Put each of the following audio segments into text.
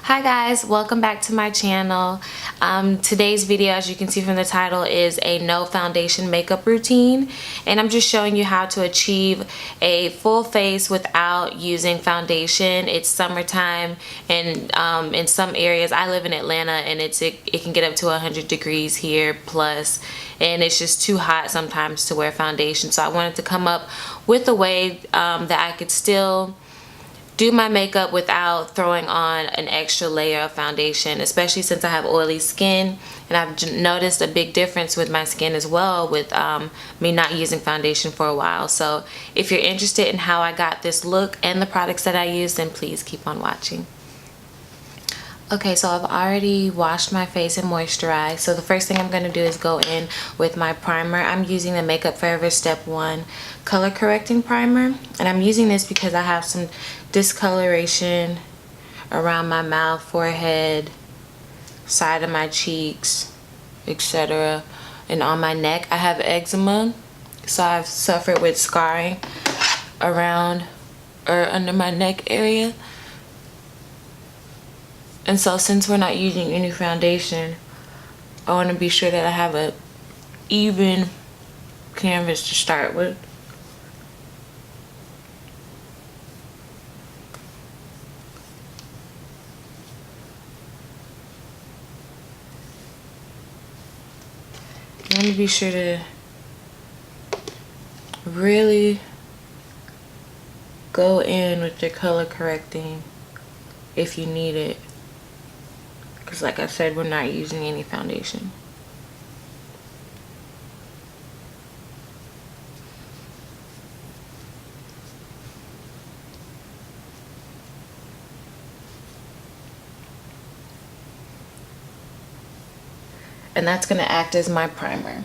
Hi guys, welcome back to my channel. Today's video, as you can see from the title, is a no foundation makeup routine, and I'm just showing you how to achieve a full face without using foundation. It's summertime, and in some areas, I live in Atlanta, and it can get up to 100 degrees here plus, and it's just too hot sometimes to wear foundation. So I wanted to come up with a way that I could still do my makeup without throwing on an extra layer of foundation, especially since I have oily skin, and I've noticed a big difference with my skin as well with me not using foundation for a while. So if you're interested in how I got this look and the products that I use, then please keep on watching. Okay, so I've already washed my face and moisturized. So the first thing I'm going to do is go in with my primer. I'm using the Makeup Forever Step 1 Color Correcting Primer. And I'm using this because I have some discoloration around my mouth, forehead, side of my cheeks, etc. And on my neck. I have eczema, so I've suffered with scarring around or under my neck area. And so since we're not using any foundation, I want to be sure that I have a even canvas to start with. You want to be sure to really go in with your color correcting if you need it. Because like I said, we're not using any foundation. And that's going to act as my primer.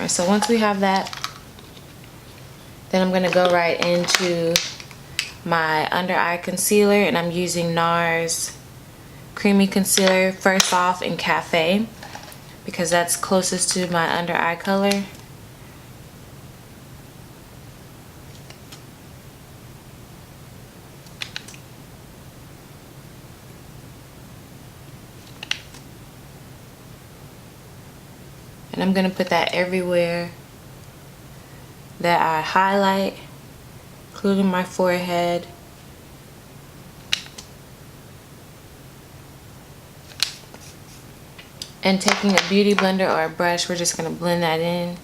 So once we have that, then I'm going to go right into my under eye concealer, and I'm using Nars Creamy Concealer First Off in Cafe because that's closest to my under eye color. And I'm going to put that everywhere that I highlight, including my forehead. And taking a beauty blender or a brush, we're just going to blend that in.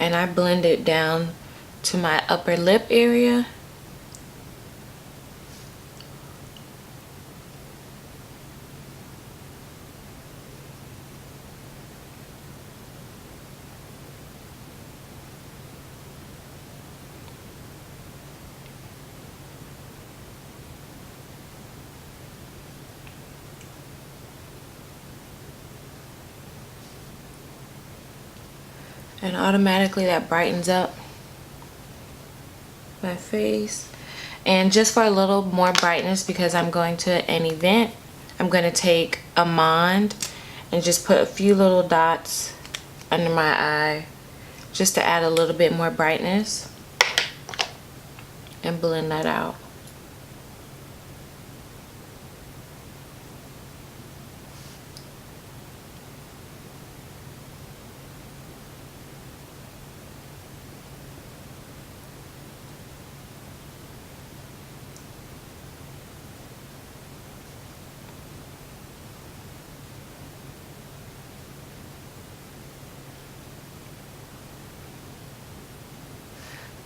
And I blend it down to my upper lip area. And automatically that brightens up my face. And just for a little more brightness, because I'm going to an event, I'm going to take Amande and just put a few little dots under my eye just to add a little bit more brightness and blend that out.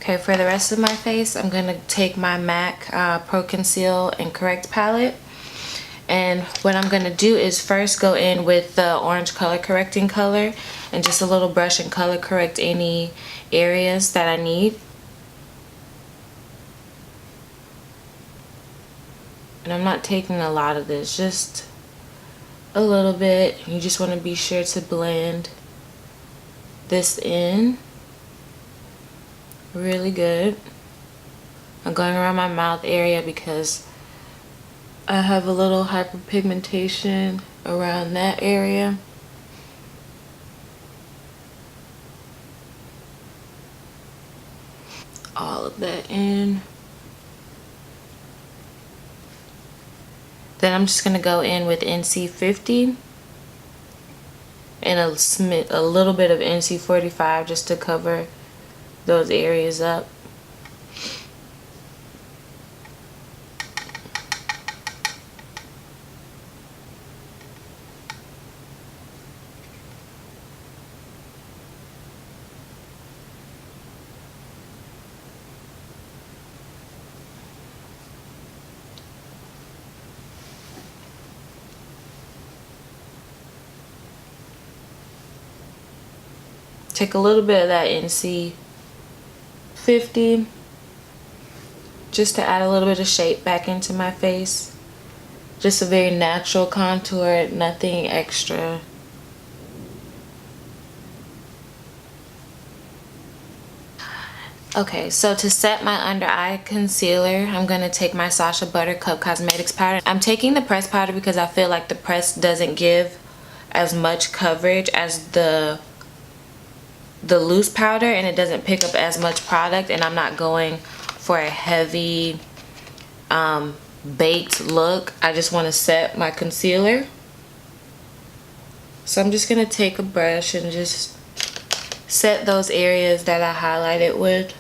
Okay, for the rest of my face, I'm going to take my MAC Pro Conceal and Correct palette. And what I'm going to do is first go in with the orange color correcting color and just a little brush and color correct any areas that I need. And I'm not taking a lot of this, just a little bit. You just want to be sure to blend this in really good. I'm going around my mouth area because I have a little hyperpigmentation around that area. All of that in. Then I'm just gonna go in with NC50 and a little bit of NC45 just to cover those areas up. Take a little bit of that NC50 just to add a little bit of shape back into my face. Just a very natural contour, nothing extra. Okay, so to set my under eye concealer, I'm going to take my Sacha Buttercup Cosmetics powder. I'm taking the pressed powder because I feel like the press doesn't give as much coverage as the loose powder, and it doesn't pick up as much product, and I'm not going for a heavy baked look. I just want to set my concealer. So I'm just going to take a brush and just set those areas that I highlighted with.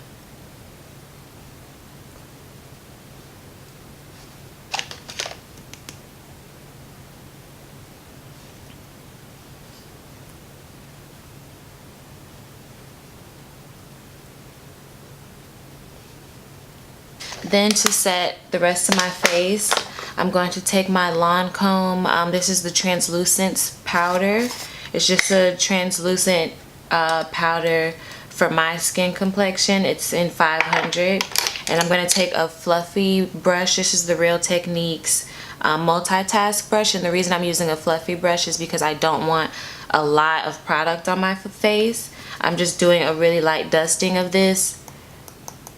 Then to set the rest of my face, I'm going to take my Lancome. This is the translucent powder. It's just a translucent powder for my skin complexion. It's in 500. And I'm going to take a fluffy brush. This is the Real Techniques multitask brush. And the reason I'm using a fluffy brush is because I don't want a lot of product on my face. I'm just doing a really light dusting of this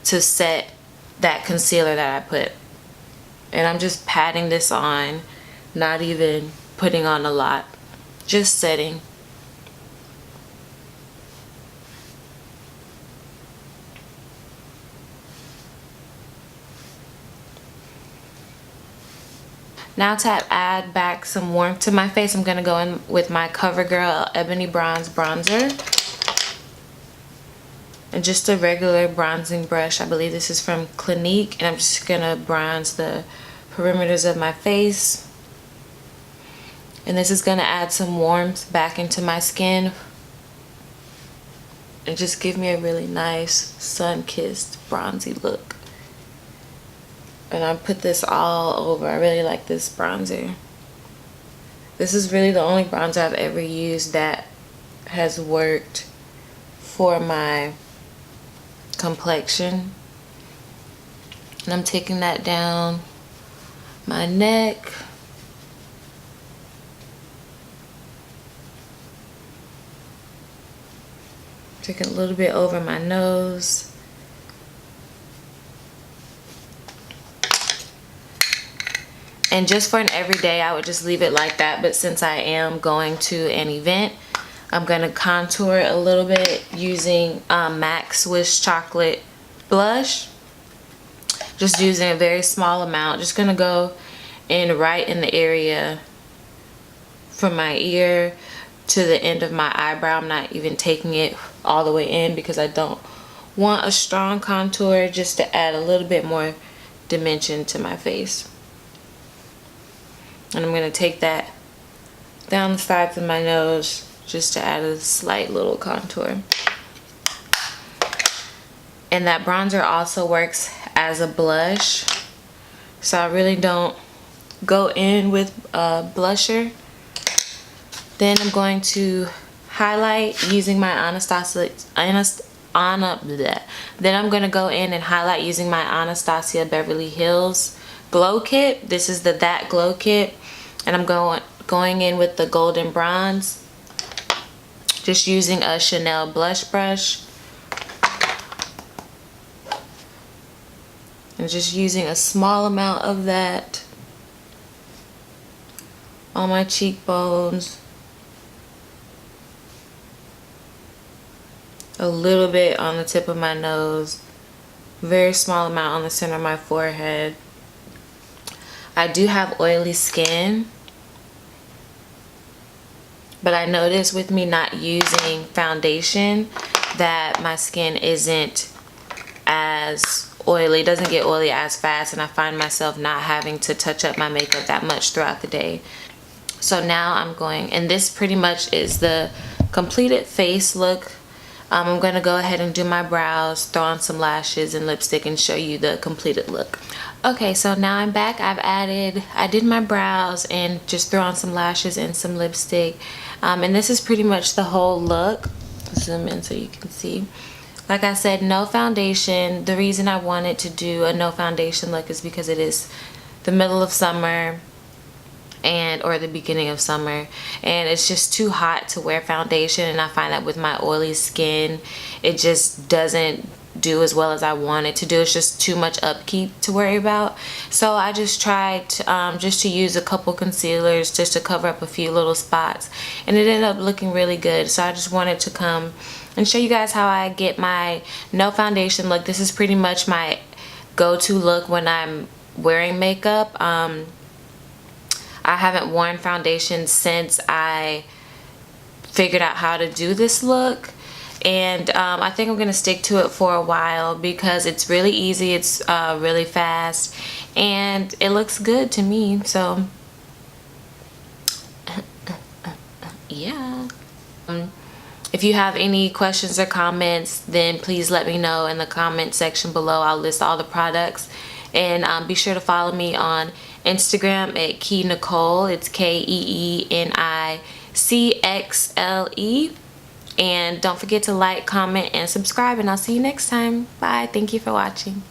to set that concealer that I put. And I'm just patting this on, not even putting on a lot, just setting. Now to add back some warmth to my face, I'm going to go in with my CoverGirl Ebony Bronze Bronzer. And just a regular bronzing brush. I believe this is from Clinique, and I'm just gonna bronze the perimeters of my face. And this is gonna add some warmth back into my skin and just give me a really nice sun-kissed bronzy look. And I put this all over. I really like this bronzer. This is really the only bronzer I've ever used that has worked for my complexion. And I'm taking that down my neck, taking a little bit over my nose, and just for an everyday I would just leave it like that, but since I am going to an event, I'm going to contour a little bit using MAC Swiss Chocolate Blush. Just using a very small amount. Just going to go in right in the area from my ear to the end of my eyebrow. I'm not even taking it all the way in because I don't want a strong contour, just to add a little bit more dimension to my face. And I'm going to take that down the sides of my nose, just to add a slight little contour. And that bronzer also works as a blush, so I really don't go in with blusher. Then I'm going to highlight using my Anastasia. Then I'm going to go in and highlight using my Anastasia Beverly Hills Glow Kit. This is the That Glow Kit, and I'm going in with the golden bronze. Just using a Chanel blush brush. And just using a small amount of that. on my cheekbones, a little bit on the tip of my nose, very small amount on the center of my forehead. I do have oily skin, but I noticed with me not using foundation that my skin isn't as oily, doesn't get oily as fast, and I find myself not having to touch up my makeup that much throughout the day. So now I'm going, and this pretty much is the completed face look. I'm going to go ahead and do my brows, throw on some lashes and lipstick, and show you the completed look. Okay, so now I'm back. I did my brows and just threw on some lashes and some lipstick. And this is pretty much the whole look. Zoom in so you can see. Like I said, no foundation. The reason I wanted to do a no foundation look is because it is the middle of summer, or the beginning of summer, and it's just too hot to wear foundation, and I find that with my oily skin it just doesn't do as well as I want it to do. It's just too much upkeep to worry about. So I just tried just to use a couple concealers just to cover up a few little spots, and it ended up looking really good. So I just wanted to come and show you guys how I get my no foundation look. This is pretty much my go-to look when I'm wearing makeup. I haven't worn foundation since I figured out how to do this look, and I think I'm gonna stick to it for a while because it's really easy, it's really fast, and it looks good to me. So yeah. If you have any questions or comments, then please let me know in the comment section below. I'll list all the products, and be sure to follow me on Instagram at Key Nicole. It's KeeNiCXLE. And don't forget to like, comment, and subscribe, and I'll see you next time. Bye. Thank you for watching.